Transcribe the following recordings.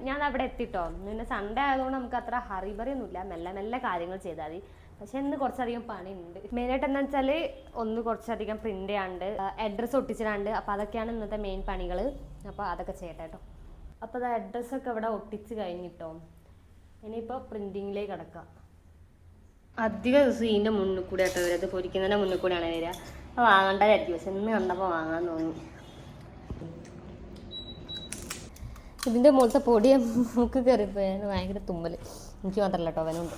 ഞാൻ അവിടെ എത്തിട്ടോ. പിന്നെ സൺഡേ ആയതുകൊണ്ട് നമുക്ക് അത്ര ഹറിബറിയൊന്നുമില്ല, മെല്ലെ മെല്ലെ കാര്യങ്ങൾ ചെയ്താൽ മതി. പക്ഷെ ഇന്ന് കുറച്ചധികം പണിയുണ്ട്. മെയിനായിട്ട് എന്താ വെച്ചാൽ ഒന്ന് കുറച്ചധികം പ്രിന്റ് ചെയ്യാണ്ട്, അഡ്രസ്സ് ഒട്ടിച്ചിടാണ്ട്. അപ്പോൾ അതൊക്കെയാണ് ഇന്നത്തെ മെയിൻ പണികൾ. അപ്പോൾ അതൊക്കെ ചെയ്യട്ടെ കേട്ടോ. അപ്പോൾ അത് അഡ്രസ്സൊക്കെ ഇവിടെ ഒട്ടിച്ച് കഴിഞ്ഞിട്ടോ. ഇനിയിപ്പോൾ പ്രിന്റിങ്ങിലേക്ക് കിടക്കാം. അധിക ദിവസം ഇതിൻ്റെ മുന്നിൽ കൂടെ ആട്ടോ വരിക, അത് പൊരിക്കുന്നതിൻ്റെ മുന്നിൽ കൂടെയാണ് വരിക. അപ്പോൾ വാങ്ങേണ്ടതായിരിക്കും, പക്ഷെ ഇന്ന് കണ്ടപ്പോൾ വാങ്ങാൻ തോന്നി. ഇതിൻ്റെ മുകളിലത്തെ പൊടി മൂക്ക് കയറിപ്പോയാൽ ഭയങ്കര തുമ്മൽ. എനിക്ക് മാത്രമല്ല കേട്ടോ, അവനുണ്ട്.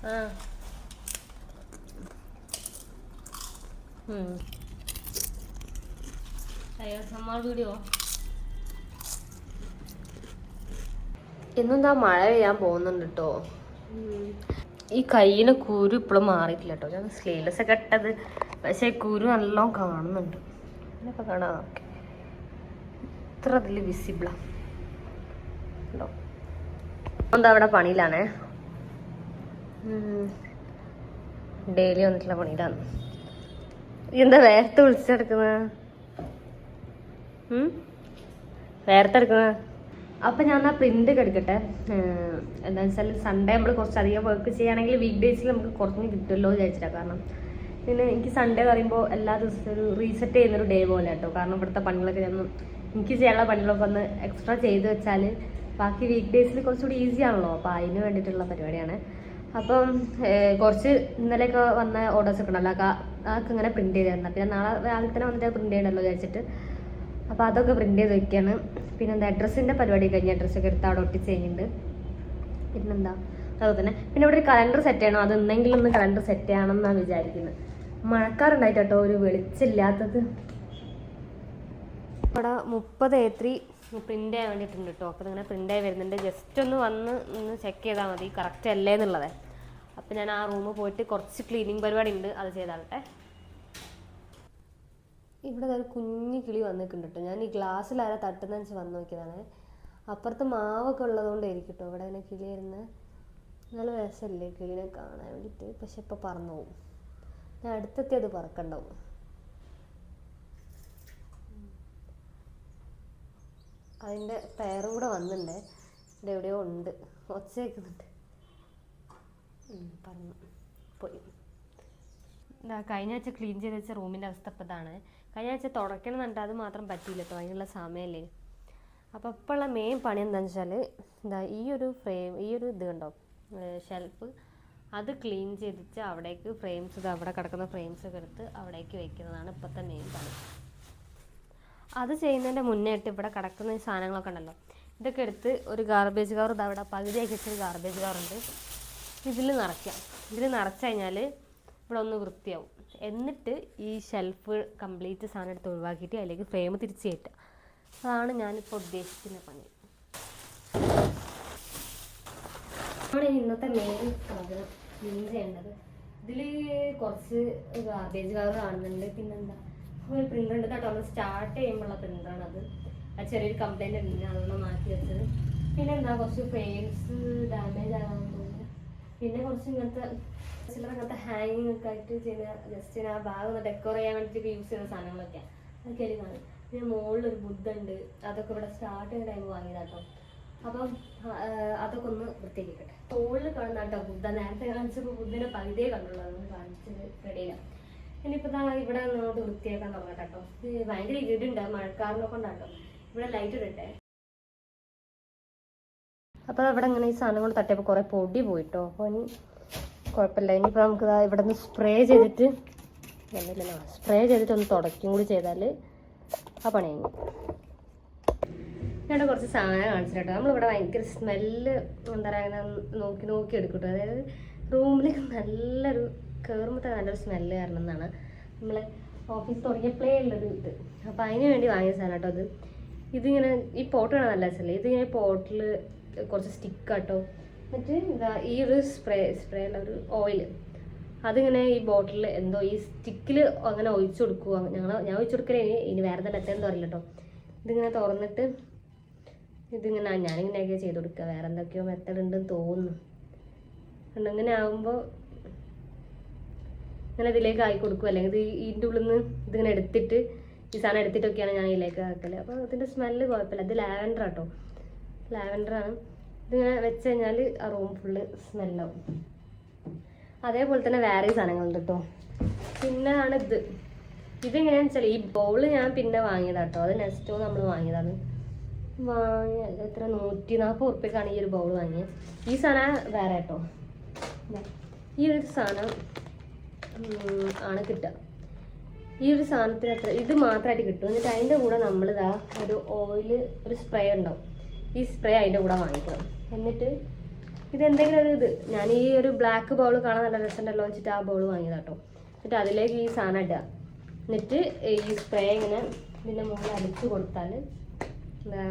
ആ വീഡിയോ എന്നെന്താ മഴ പെയ്യാൻ പോകുന്നുണ്ട് കേട്ടോ. ഈ കയ്യിന് കുരു ഇപ്പോഴും മാറിയിട്ടില്ല കേട്ടോ. ഞാൻ സ്ലീവ്ലെസ് ഒക്കെ ഇട്ടത്, പക്ഷേ കുരു നല്ലോണം കാണുന്നുണ്ട്. അങ്ങനെയൊക്കെ കാണാം. ഓക്കെ, ഇത്ര അതിൽ വിസിബിളാണ് കേട്ടോ. എന്താ അവിടെ പണിയിലാണേ, ഡെയിലി വന്നിട്ടുള്ള പണിയിലാണ്. എന്താ വേർത്ത് വിളിച്ചെടുക്കുന്ന, വേർത്തെടുക്കുന്ന. അപ്പം ഞാൻ ആ പ്രിന്റ് ഒക്കെ എടുക്കട്ടെ. എന്താണെന്ന് വെച്ചാൽ സൺഡേ നമ്മൾ കുറച്ചധികം വർക്ക് ചെയ്യുകയാണെങ്കിൽ വീക്ക് ഡേയ്സിൽ നമുക്ക് കുറഞ്ഞ് കിട്ടുമല്ലോ വിചാരിച്ചിട്ടാണ്. കാരണം പിന്നെ എനിക്ക് സൺഡേ പറയുമ്പോൾ എല്ലാ ദിവസവും ഒരു റീസെറ്റ് ചെയ്യുന്നൊരു ഡേ പോലെ കേട്ടോ. കാരണം ഇവിടുത്തെ പണികളൊക്കെ ഞാൻ എനിക്ക് ചെയ്യാനുള്ള പണികളൊക്കെ ഒന്ന് എക്സ്ട്രാ ചെയ്ത് വെച്ചാൽ ബാക്കി വീക്ക് ഡേയ്സിൽ കുറച്ചുകൂടി ഈസി ആണല്ലോ. അപ്പോൾ അതിന് വേണ്ടിയിട്ടുള്ള പരിപാടിയാണ്. അപ്പം കുറച്ച് ഇന്നലെയൊക്കെ വന്ന ഓർഡേഴ്സൊക്കെ ഉണ്ടല്ലോ, അതൊക്കെ ഇങ്ങനെ പ്രിന്റ് ചെയ്ത് തരണം. പിന്നെ നാളെ രാവിലെ തന്നെ വന്നിട്ട് പ്രിന്റ് ചെയ്യണമല്ലോ വിചാരിച്ചിട്ട് അപ്പോൾ അതൊക്കെ പ്രിന്റ് ചെയ്ത് വെക്കുകയാണ്. പിന്നെ എന്താ അഡ്രസ്സിൻ്റെ പരിപാടി കഴിഞ്ഞ് അഡ്രസ്സൊക്കെ എടുത്ത് അവിടെ ഒട്ടിച്ച് കഴിഞ്ഞിട്ടുണ്ട്. പിന്നെന്താ അതുപോലെ തന്നെ പിന്നെ ഇവിടെ ഒരു കലണ്ടർ സെറ്റ് ചെയ്യണം. അത് എന്തെങ്കിലും ഒന്ന് കലണ്ടർ സെറ്റ് ചെയ്യണം എന്നാണ് വിചാരിക്കുന്നത്. മഴക്കാറുണ്ടായിട്ട് കേട്ടോ ഒരു വെളിച്ചില്ലാത്തത്. ഇവിടെ 30A3 പ്രിന്റ് ചെയ്യാൻ വേണ്ടിയിട്ടുണ്ട് കേട്ടോ. അപ്പോൾ ഇങ്ങനെ പ്രിന്റ് ആയി വരുന്നുണ്ട്. ജസ്റ്റ് ഒന്ന് ചെക്ക് ചെയ്താൽ മതി കറക്റ്റ് അല്ലേ എന്നുള്ളത്. അപ്പം ഞാൻ ആ റൂമിൽ പോയിട്ട് കുറച്ച് ക്ലീനിങ് പരിപാടി ഉണ്ട്, അത് ചെയ്താട്ടെ. ഇവിടെ ഒരു കുഞ്ഞു കിളി വന്നിട്ടുണ്ട് കേട്ടോ. ഞാൻ ഈ ഗ്ലാസ്സിലാരെ തട്ടുന്ന വെച്ച് വന്ന് നോക്കിയതാണ്. അപ്പുറത്ത് മാവൊക്കെ ഉള്ളതുകൊണ്ടായിരിക്കും കേട്ടോ ഇവിടെ ഇങ്ങനെ കിളി വരുന്നത്. നല്ല രസമല്ലേ കിളിനെ കാണാൻ വേണ്ടിയിട്ട്. പക്ഷെ ഇപ്പോൾ പറന്നു പോകും. ഞാൻ അടുത്തെത്തി അത് പറക്കണ്ടാവും. അതിൻ്റെ പേരും കൂടെ വന്നിട്ടുണ്ട്. ഇവിടെ എവിടെയോ ഉണ്ട്, ഒച്ച വയ്ക്കുന്നുണ്ട്. പറഞ്ഞു പോയി. കഴിഞ്ഞ ആഴ്ച ക്ലീൻ ചെയ്ത് വെച്ച റൂമിൻ്റെ അവസ്ഥ ഇപ്പോൾ ഇതാണ്. കഴിഞ്ഞ ആഴ്ച തുടയ്ക്കണം എന്നുണ്ട്, അത് മാത്രം പറ്റിയില്ല കേട്ടോ, അതിനുള്ള സമയമല്ലേ. അപ്പോൾ ഇപ്പോഴുള്ള മെയിൻ പണി എന്താണെന്ന് വെച്ചാൽ എന്താ ഈ ഒരു ഫ്രെയിം, ഈ ഒരു ഇത് കണ്ടോ ഷെൽഫ്, അത് ക്ലീൻ ചെയ്തിട്ട് അവിടേക്ക് ഫ്രെയിംസ്, ഇത് അവിടെ കിടക്കുന്ന ഫ്രെയിംസൊക്കെ എടുത്ത് അവിടേക്ക് വയ്ക്കുന്നതാണ് ഇപ്പോഴത്തെ മെയിൻ പണി. അത് ചെയ്യുന്നതിൻ്റെ മുന്നേ ആയിട്ട് ഇവിടെ കിടക്കുന്ന ഈ സാധനങ്ങളൊക്കെ ഉണ്ടല്ലോ, ഇതൊക്കെ എടുത്ത് ഒരു ഗാർബേജ് കവർ, ഇത് അവിടെ പകുതിയാക്കി വെച്ചൊരു ഗാർബേജ് കവറുണ്ട്, ഇതിൽ നിറയ്ക്കാം. ഇതിൽ നിറച്ച് കഴിഞ്ഞാൽ ഇവിടെ ഒന്ന് വൃത്തിയാവും. എന്നിട്ട് ഈ ഷെൽഫ് കംപ്ലീറ്റ് സാധനം എടുത്ത് ഒഴിവാക്കിയിട്ട് അതിലേക്ക് ഫ്രെയിം തിരിച്ച് കയറ്റുക. അതാണ് ഞാനിപ്പോൾ ഉദ്ദേശിക്കുന്ന പണി. നമ്മുടെ ഇന്നത്തെ മെയിൻ സാധനം ക്ലീൻ ചെയ്യേണ്ടത്. ഇതിൽ കുറച്ച് ഗാർബേജ് കവർ കാണുന്നുണ്ട്. പിന്നെന്താ ഒരു പ്രിൻ്റർ ഉണ്ട് കേട്ടോ. നമ്മൾ സ്റ്റാർട്ട് ചെയ്യുമ്പോഴുള്ള പ്രിൻ്ററാണത്. അത് ചെറിയൊരു കംപ്ലൈൻറ്റ് ഉണ്ട്, അതൊന്ന് മാറ്റി വെച്ചത്. പിന്നെന്താ കുറച്ച് ഫ്രെയിംസ് ഡാമേജ് ആകാൻ തോന്നുന്നു. പിന്നെ കുറച്ച് ഇങ്ങനത്തെ ചിലർ അങ്ങനത്തെ ഹാങ്ങിങ് ഒക്കെ ആയിട്ട് ചെയ്യുന്ന ജസ്റ്റ് ആ ഭാഗം ഒന്ന് ഡെക്കോർ ചെയ്യാൻ വേണ്ടിയിട്ട് യൂസ് ചെയ്യുന്ന സാധനങ്ങളൊക്കെയാണ് അതൊക്കെ അതിൽ കാണും. പിന്നെ മുകളിലൊരു ബുദ്ധ ഉണ്ട്, അതൊക്കെ ഇവിടെ സ്റ്റാർട്ട് ചെയ്യുന്ന ടൈം വാങ്ങിയതാട്ടോ. അപ്പം അതൊക്കെ ഒന്ന് വൃത്തിയാക്കിക്കട്ടെ. മുകളിൽ കാണുന്ന കേട്ടോ ബുദ്ധ. നേരത്തെ കാണിച്ചപ്പോൾ ബുദ്ധനെ പകുതിയെ കണ്ടുള്ളൂ, അതൊന്ന് കാണിച്ചത് റെഡിയില്ല. ഇനിയിപ്പോൾ ഇവിടെ അങ്ങോട്ട് വൃത്തിയാക്കാൻ തുടങ്ങട്ടെ കേട്ടോ. ഭയങ്കര ഇരുടുണ്ട്, മഴക്കാറിനെ കൊണ്ടാട്ടോ. ഇവിടെ ലൈറ്റ് ഇടട്ടെ. അപ്പോൾ അവിടെ ഇങ്ങനെ ഈ സാധനം കൊണ്ട് തട്ടിയപ്പോൾ കുറേ പൊടി പോയിട്ടോ. അപ്പോൾ ഇനി കുഴപ്പമില്ല. ഇനിയിപ്പോൾ നമുക്ക് ഇവിടെ നിന്ന് സ്പ്രേ ചെയ്തിട്ട് ഒന്ന് തുടയ്ക്കും കൂടി ചെയ്താൽ ആ പണി കഴിഞ്ഞു. ഞാൻ കുറച്ച് സാധനം കാണിച്ചിട്ടോ. നമ്മളിവിടെ ഭയങ്കര സ്മെല്ല് എന്താ പറയുക, അങ്ങനെ നോക്കി എടുക്കട്ടോ. അതായത് റൂമിലേക്ക് നല്ലൊരു കയറുമ്പോഴത്തെ നല്ലൊരു സ്മെല്ല് കാരണം എന്നാണ് നമ്മൾ ഓഫീസ് തുടങ്ങിയപ്പോഴേ ഉള്ളൊരു ഇത്. അപ്പോൾ അതിന് വേണ്ടി വാങ്ങിയ സാധനം കേട്ടോ അത്. ഇതിങ്ങനെ ഈ പോട്ട് കാണാൻ നല്ല രസമല്ലേ. ഇതിങ്ങനെ പോട്ടിൽ കുറച്ച് സ്റ്റിക്കാട്ടോ. എന്നിട്ട് ഇതാ ഈ ഒരു സ്പ്രേ ഉള്ള ഒരു ഓയിൽ, അതിങ്ങനെ ഈ ബോട്ടിൽ എന്തോ ഈ സ്റ്റിക്കിൽ അങ്ങനെ ഒഴിച്ചു കൊടുക്കുക. ഞാൻ ഒഴിച്ചു കൊടുക്കലേ. ഇനി വേറെ തന്നെ എത്തേന്ന് അറിയില്ല കേട്ടോ. ഇതിങ്ങനെ തുറന്നിട്ട് ഇതിങ്ങനെ ഞാനിങ്ങനെയൊക്കെ ചെയ്ത് കൊടുക്കുക. വേറെ എന്തൊക്കെയോ മെത്തേഡ് ഉണ്ടെന്ന് തോന്നുന്നു. ഇങ്ങനെ ആകുമ്പോൾ ഇങ്ങനെ ഇതിലേക്ക് ആക്കി കൊടുക്കും. അല്ലെങ്കിൽ ഇത് ഇതിൻ്റെ ഉള്ളിൽ നിന്ന് ഇതിങ്ങനെ എടുത്തിട്ട് ഈ സാധനം എടുത്തിട്ടൊക്കെയാണ് ഞാൻ ഇതിലേക്ക് ആക്കല്. അപ്പോൾ അതിൻ്റെ സ്മെല്ല് കുഴപ്പമില്ല. ഇത് ലാവൻഡർ കേട്ടോ. ലാവൻഡറാണ്. ഇതിങ്ങനെ വെച്ച് കഴിഞ്ഞാൽ ആ റൂം ഫുള്ള് സ്മെല്ലാവും. അതേപോലെ തന്നെ വേറെ സാധനങ്ങളുണ്ട് കേട്ടോ. പിന്നെ ആണ് ഇതെങ്ങനെയാണെന്ന് വെച്ചാൽ ഈ ബൗള് ഞാൻ പിന്നെ വാങ്ങിയതാട്ടോ. അത് നെക്സ്റ്റോ നമ്മൾ വാങ്ങിയതാണ്. എത്ര 140 ഉറുപ്പ്യക്കാണ് ഈ ഒരു ബൗൾ വാങ്ങിയത്. ഈ സാധനം വേറെ കേട്ടോ. ഈ ഒരു സാധനം ആണ് കിട്ടുക. ഈ ഒരു സാധനത്തിന് എത്ര ഇത് മാത്രമായിട്ട് കിട്ടും. എന്നിട്ട് അതിൻ്റെ കൂടെ നമ്മളിതാ ഒരു ഓയില് ഒരു സ്പ്രേ ഉണ്ടാവും. ഈ സ്പ്രേ അതിൻ്റെ കൂടെ വാങ്ങിക്കണം. എന്നിട്ട് ഇതെന്തെങ്കിലും ഒരു ഞാൻ ഈ ഒരു ബ്ലാക്ക് ബൗൾ കാണാൻ നല്ല രസമുണ്ടല്ലോ വെച്ചിട്ട് ആ ബൗൾ വാങ്ങിയതാട്ടോ. എന്നിട്ട് അതിലേക്ക് ഈ സാധനം ഇടുക. എന്നിട്ട് ഈ സ്പ്രേ ഇങ്ങനെ ഇതിൻ്റെ മുകളിൽ അടിച്ചു കൊടുത്താൽ എന്താ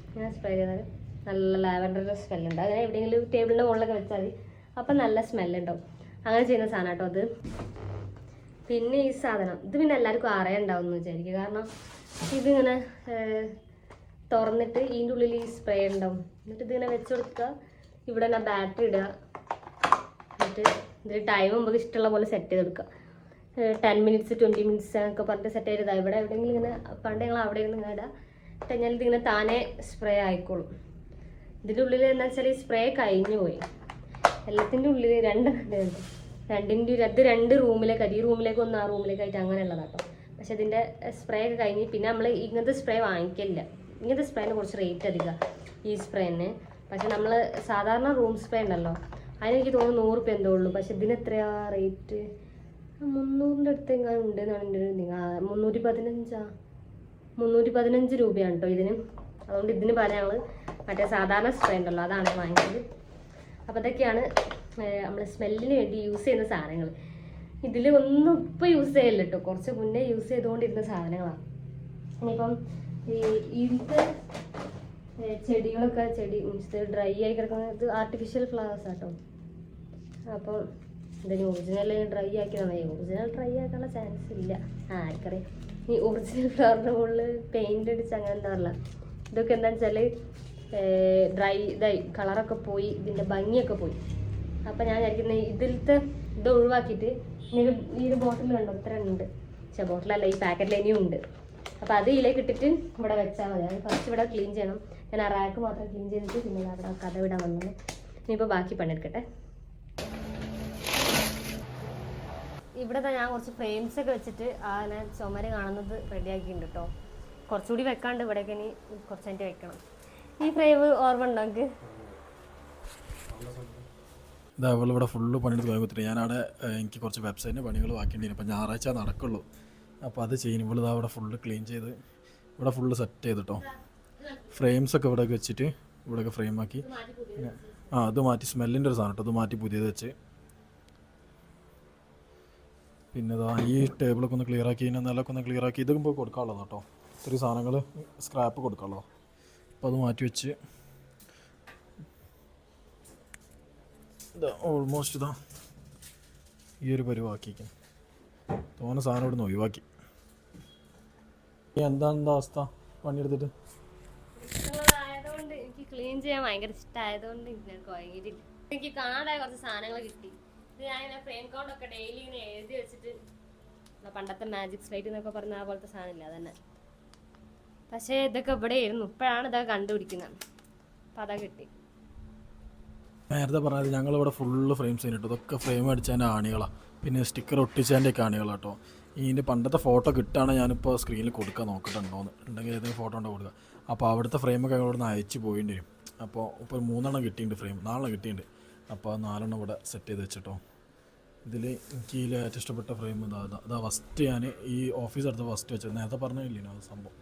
ഇങ്ങനെ സ്പ്രേ ചെയ്താൽ നല്ല ലാവൻഡറിൻ്റെ സ്മെല്ലുണ്ട്. അങ്ങനെ എവിടെയെങ്കിലും ടേബിളിൻ്റെ മുകളിലൊക്കെ വെച്ചാൽ മതി. അപ്പം നല്ല സ്മെല്ലുണ്ടാവും. അങ്ങനെ ചെയ്യുന്ന സാധനം കേട്ടോ അത്. പിന്നെ ഈ സാധനം ഇത് പിന്നെ എല്ലാവർക്കും അറിയാനുണ്ടാവും എന്ന് വിചാരിക്കുക. കാരണം ഇതിങ്ങനെ തുറന്നിട്ട് ഇതിൻ്റെ ഉള്ളിൽ ഈ സ്പ്രേ ഉണ്ടാവും. എന്നിട്ട് ഇതിങ്ങനെ വെച്ച് കൊടുക്കുക. ഇവിടെ തന്നെ ബാറ്ററി ഇടുക. എന്നിട്ട് ഇതിൽ ടൈം നമുക്ക് ഇഷ്ടമുള്ള പോലെ സെറ്റ് ചെയ്ത് കൊടുക്കുക. 10 മിനിറ്റ്സ് 20 മിനിറ്റ്സ് എന്നൊക്കെ പറഞ്ഞിട്ട് സെറ്റ് ചെയ്തതാണ്. ഇവിടെ എവിടെയെങ്കിലും ഇങ്ങനെ പണ്ട് ഞങ്ങൾ അവിടെ ഇരുന്ന് ഇങ്ങനെ ഇടുക. ഇട്ട് കഴിഞ്ഞാൽ ഇതിങ്ങനെ താനെ സ്പ്രേ ആയിക്കോളും. ഇതിൻ്റെ ഉള്ളിൽ എന്താ വെച്ചാൽ ഈ സ്പ്രേ കഴിഞ്ഞു പോയി. എല്ലാത്തിൻ്റെ ഉള്ളിൽ രണ്ട് റൂമിലേക്കായിട്ട് ഈ റൂമിലേക്ക് ഒന്ന് ആ റൂമിലേക്കായിട്ട് അങ്ങനെ ഉള്ളതാട്ടോ. പക്ഷെ ഇതിൻ്റെ സ്പ്രേ ഒക്കെ കഴിഞ്ഞ് പിന്നെ നമ്മൾ ഇങ്ങനത്തെ സ്പ്രേ വാങ്ങിക്കില്ല. ഇങ്ങനത്തെ സ്പ്രേന് കുറച്ച് റേറ്റ് അധികം ഈ സ്പ്രേന്. പക്ഷെ നമ്മൾ സാധാരണ റൂം സ്പ്രേ ഉണ്ടല്ലോ അതിനെനിക്ക് തോന്നുന്നു 100 രൂപ എന്തോ ഉള്ളൂ. പക്ഷെ ഇതിന് എത്രയാ റേറ്റ്? 300 അടുത്ത് എങ്ങാനും ഉണ്ട് എന്നാണ് എൻ്റെ ഒരു 315 രൂപയാണ് കേട്ടോ ഇതിന്. അതുകൊണ്ട് ഇതിന് പകരം ഞങ്ങൾ മറ്റേ സാധാരണ സ്പ്രേ ഉണ്ടല്ലോ അതാണ് വാങ്ങിച്ചത്. അപ്പോൾ ഇതൊക്കെയാണ് നമ്മൾ സ്മെല്ലിന് വേണ്ടി യൂസ് ചെയ്യുന്ന സാധനങ്ങൾ. ഇതിൽ ഒന്നും ഇപ്പോൾ യൂസ് ചെയ്യില്ല കേട്ടോ. കുറച്ച് മുന്നേ യൂസ് ചെയ്തുകൊണ്ടിരുന്ന സാധനങ്ങളാണ്. ഇനിയിപ്പം ഇതിൻ്റെ ചെടികളൊക്കെ ഡ്രൈ ആയി കിടക്കുന്നത് ഇത് ആർട്ടിഫിഷ്യൽ ഫ്ലവേഴ്സ് ആട്ടോ. അപ്പം ഇതിന് ഒറിജിനൽ ഡ്രൈ ആക്കിയതാണ്. ഒറിജിനൽ ഡ്രൈ ആക്കാനുള്ള ചാൻസ് ഇല്ല. ആർക്കറിയാം. ഈ ഒറിജിനൽ ഫ്ലവറിൻ്റെ മുകളിൽ പെയിൻ്റ് അടിച്ച് അങ്ങനെ എന്താ പറയുക. ഇതൊക്കെ എന്താണെന്ന് വെച്ചാൽ ഡ്രൈ ഇതായി കളറൊക്കെ പോയി ഇതിൻ്റെ ഭംഗിയൊക്കെ പോയി. അപ്പം ഞാൻ വിചാരിക്കുന്നത് ഇതിലത്തെ ഇത് ഒഴിവാക്കിയിട്ട് ഈ ഒരു ബോട്ടിൽ കണ്ടോ ഇത്ര ഉണ്ട്. പക്ഷേ ബോട്ടിലല്ല ഈ പാക്കറ്റിൽ ഇനിയും ഉണ്ട്. അപ്പോൾ അത് ഇതിലേക്ക് ഇട്ടിട്ട് ഇവിടെ വെച്ചാൽ മതി. ഞാൻ ഫസ്റ്റ് ഇവിടെ ക്ലീൻ ചെയ്യണം. ഞാൻ ആ റാക്ക് മാത്രം ക്ലീൻ ചെയ്തിട്ട് പിന്നെ അവിടെ കഥ വിടാൻ വന്നത്. ഇനിയിപ്പോൾ ബാക്കി പണിയെടുക്കട്ടെ. ഇവിടെ ഞാൻ കുറച്ച് ഫ്രെയിംസ് ഒക്കെ വെച്ചിട്ട് ഞാൻ ചുമര് കാണുന്നത് റെഡിയാക്കിയിട്ടുണ്ട് കേട്ടോ. കുറച്ചുകൂടി വെക്കാണ്ട് ഇവിടേക്ക് ഇനി കുറച്ച് കഴിഞ്ഞിട്ട് വെക്കണം. ഈ ഫ്രെയിം ഓർമ്മ ഉണ്ടോ നമുക്ക്? ഇതാ ഇവിടെ ഫുള്ള് പണിയെടുത്ത് പോയി കുത്തിട്ട് ഞാനവിടെ എനിക്ക് കുറച്ച് വെബ്സൈറ്റിൻ്റെ പണികൾ ബാക്കിയുണ്ടായിരുന്നു. അപ്പോൾ ഞായറാഴ്ച നടക്കുള്ളൂ. അപ്പോൾ അത് ചെയ്യും. ഇതാ ഇവിടെ ഫുള്ള് ക്ലീൻ ചെയ്ത് ഇവിടെ ഫുള്ള് സെറ്റ് ചെയ്തിട്ടോ. ഫ്രെയിംസൊക്കെ ഇവിടെയൊക്കെ വെച്ചിട്ട് ഇവിടെയൊക്കെ ഫ്രെയിമാക്കി അത് മാറ്റി സ്മെല്ലിൻ്റെ ഒരു സാധനം കേട്ടോ. അത് മാറ്റി പുതിയത് വെച്ച് പിന്നെ ഇതാ ഈ ടേബിളൊക്കെ ഒന്ന് ക്ലിയർ ആക്കി ഇതിൻ്റെ നിലമൊക്കെ ഒന്ന് ക്ലിയർ ആക്കി ഇതൊക്കെ പോയി കൊടുക്കാനുള്ളത് കേട്ടോ. ഇത്രയും സാധനങ്ങൾ സ്ക്രാപ്പ് കൊടുക്കാനുള്ളതോ. അപ്പോൾ അത് മാറ്റി വെച്ച് ഇതാ ഓൾമോസ്റ്റ് ഇതാ ഈ ഒരു പരിവാക്കിക്കും തോന്നുന്ന സാധനം ഇവിടെ നിന്ന് ഒഴിവാക്കി. എന്താ അവസ്ഥ പണിയെടുത്തിട്ട്? എനിക്ക് ക്ലീൻ ചെയ്യാൻ ഭയങ്കര ഇഷ്ടമായതുകൊണ്ട് എനിക്ക് കാണാതായ കുറച്ച് സാധനങ്ങൾ കിട്ടി. ഇത് ഞാൻ ഫ്രെയിം കൗണ്ടൊക്കെ ഡെയിലി ഇങ്ങനെ എഴുതി വെച്ചിട്ട് പണ്ടത്തെ മാജിക് സ്ലൈറ്റ് എന്നൊക്കെ പറഞ്ഞ ആ പോലത്തെ സാധനമില്ല അതന്നെ. പക്ഷേ ഇതൊക്കെ ഇവിടെ ആയിരുന്നു. ഇപ്പോഴാണ് ഇതൊക്കെ കണ്ടുപിടിക്കുന്നത്. അപ്പം അതാ കിട്ടി. നേരത്തെ പറഞ്ഞത് ഞങ്ങളിവിടെ ഫുള്ള് ഫ്രെയിംസ് കഴിഞ്ഞിട്ട് ഇതൊക്കെ ഫ്രെയിം അടിച്ചതിൻ്റെ ആണികളാണ്. പിന്നെ സ്റ്റിക്കർ ഒട്ടിച്ചതിൻ്റെ ഒക്കെ ആണികളാട്ടോ. ഇതിൻ്റെ പണ്ടത്തെ ഫോട്ടോ കിട്ടുകയാണ് ഞാനിപ്പോൾ സ്ക്രീനിൽ കൊടുക്കാൻ നോക്കിയിട്ടുണ്ടോന്ന് ഉണ്ടെങ്കിൽ ഏതെങ്കിലും ഫോട്ടോ ഉണ്ടോ കൊടുക്കുക. അപ്പോൾ അവിടുത്തെ ഫ്രെയിമൊക്കെ ഞങ്ങൾ ഇവിടെ നിന്ന് അയച്ച് പോയിട്ട് വരും. അപ്പോൾ ഇപ്പോൾ 3 കിട്ടിയിട്ടുണ്ട് ഫ്രെയിം. 4 കിട്ടിയിട്ടുണ്ട്. അപ്പോൾ 4 ഇവിടെ സെറ്റ് ചെയ്ത് വെച്ചിട്ടോ. ഇതിൽ എനിക്ക് ഇതിൽ ഏറ്റവും ഇഷ്ടപ്പെട്ട ഫ്രെയിം ഇതാ ഫസ്റ്റ് ഞാൻ ഈ ഓഫീസ് അടുത്ത് ഫസ്റ്റ് വെച്ചത്. നേരത്തെ പറഞ്ഞില്ലേനോ അത് സംഭവം.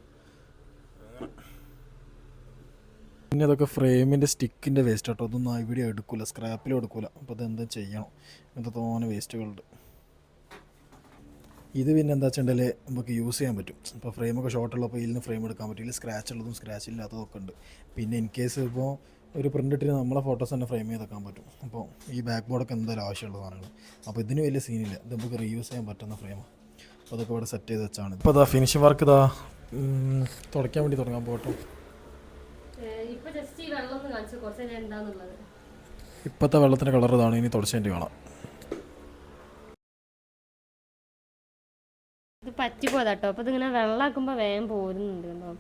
പിന്നെ അതൊക്കെ ഫ്രെയിമിൻ്റെ സ്റ്റിക്കിൻ്റെ വേസ്റ്റ് കേട്ടോ. അതൊന്നും ഇവിടെ എടുക്കില്ല, സ്ക്രാപ്പിലും എടുക്കില്ല. അപ്പോൾ അതെന്താ ചെയ്യണം? ഇങ്ങനത്തെ തോന്നെ വേസ്റ്റുകളുണ്ട്. ഇത് പിന്നെ എന്താ വെച്ചിട്ടുണ്ടെങ്കിൽ നമുക്ക് യൂസ് ചെയ്യാൻ പറ്റും. ഇപ്പോൾ ഫ്രെയിമൊക്കെ ഷോർട്ടുള്ളപ്പോൾ ഇതിൽ നിന്ന് ഫ്രെയിം എടുക്കാൻ പറ്റും. ഇതിൽ സ്ക്രാച്ച് ഉള്ളതും സ്ക്രാച്ച് ഇല്ലാത്തതൊക്കെ ഉണ്ട്. പിന്നെ ഇൻ കേസ് ഇപ്പോൾ ഒരു പ്രിൻ്റ് ഇട്ടിട്ട് നമ്മളെ ഫോട്ടോസ് തന്നെ ഫ്രെയിം ചെയ്തെക്കാൻ പറ്റും. അപ്പോൾ ഈ ബാക്ക് ബോർഡൊക്കെ എന്തായാലും ആവശ്യമുള്ള സാധനങ്ങൾ. അപ്പോൾ ഇതിന് വലിയ സീനില്ല. ഇത് നമുക്ക് റീയൂസ് ചെയ്യാൻ പറ്റുന്ന ഫ്രെയിമാണ്. അപ്പോൾ അതൊക്കെ ഇവിടെ സെറ്റ് ചെയ്ത് വെച്ചാണ്. ഇപ്പോൾ അതാ ഫിനിഷിംഗ് വർക്ക് ഇതാ തുടയ്ക്കാൻ വേണ്ടി തുടങ്ങാൻ പോകട്ടോ. ഇപ്പോഴത്തെ വെള്ളത്തിൻ്റെ കളർ ഇതാണ്. ഇനി തുടച്ചതിൻ്റെ കാണാം. ഇത് പറ്റിപ്പോയതാട്ടോ. അപ്പോൾ ഇതിങ്ങനെ വെള്ളമാക്കുമ്പോൾ വേഗം പോരുന്നുണ്ട് കേട്ടോ.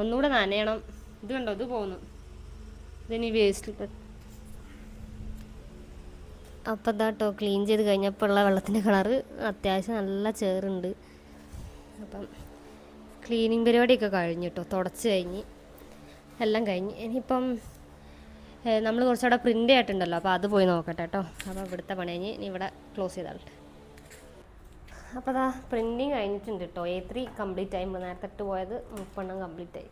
ഒന്നുകൂടെ നനയണം. ഇത് കണ്ടോ, ഇത് പോകുന്നു. ഇതിനി വേസ്റ്റ്. അപ്പം ഇതാട്ടോ ക്ലീൻ ചെയ്ത് കഴിഞ്ഞപ്പോൾ ഉള്ള വെള്ളത്തിൻ്റെ കളറ് അത്യാവശ്യം നല്ല ചേറുണ്ട്. അപ്പം ക്ലീനിങ് പരിപാടിയൊക്കെ കഴിഞ്ഞു കേട്ടോ, തുടച്ച് കഴിഞ്ഞ് എല്ലാം കഴിഞ്ഞ്. ഇനിയിപ്പം നമ്മൾ കുറച്ചുകൂടെ പ്രിൻ്റ് ആയിട്ടുണ്ടല്ലോ, അപ്പോൾ അത് പോയി നോക്കട്ടെ കേട്ടോ. അപ്പോൾ ഇവിടുത്തെ പണി കഴിഞ്ഞ് ഇനി ഇവിടെ ക്ലോസ് ചെയ്താട്ടെ. അപ്പോൾ അതാ പ്രിൻറ്റിങ് കഴിഞ്ഞിട്ടുണ്ട് കേട്ടോ. A3 കംപ്ലീറ്റ് ആയി. നേരത്തെ ഇട്ട് പോയത് 30 കംപ്ലീറ്റ് ആയി.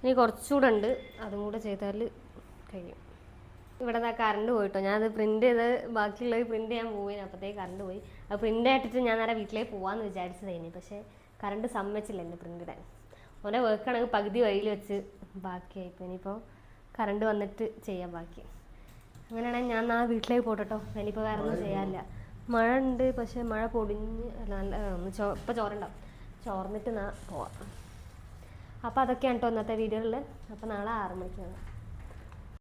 ഇനി കുറച്ചുകൂടെ ഉണ്ട്, അതും കൂടെ ചെയ്താൽ കഴിയും. ഇവിടെ നിന്നാ കറണ്ട് പോയിട്ടോ. ഞാനത് പ്രിൻറ്റ് ചെയ്ത് ബാക്കിയുള്ളത് പ്രിൻറ്റ് ചെയ്യാൻ പോയി, അപ്പോഴത്തേക്ക് കറണ്ട് പോയി. അത് പ്രിൻ്റ് ആയിട്ടിട്ട് ഞാൻ നേരെ വീട്ടിലേക്ക് പോകാമെന്ന് വിചാരിച്ചതേനി. പക്ഷേ കറണ്ട് സമ്മതിച്ചില്ല എൻ്റെ പ്രിൻ്റ് ഇടാൻ. ഓനെ വർക്കാണെങ്കിൽ പകുതി വഴിയിൽ വെച്ച് ബാക്കിയായിപ്പോൾ. ഇനിയിപ്പോൾ കറണ്ട് വന്നിട്ട് ചെയ്യാം ബാക്കി. അങ്ങനെയാണെങ്കിൽ ഞാൻ നാളെ വീട്ടിലേക്ക് പോട്ടോ. ഇനിയിപ്പോൾ വേറെ ഒന്നും ചെയ്യാനില്ല. മഴ ഉണ്ട്, പക്ഷേ മഴ പൊടിഞ്ഞ് നല്ല ഇപ്പോൾ ചോറുണ്ടാവും. ചോർന്നിട്ട് പോവാം. അപ്പോൾ അതൊക്കെയാണ് കേട്ടോ ഇന്നത്തെ വീഡിയോയിൽ. അപ്പോൾ നാളെ 6 മണിക്ക് കാണാം.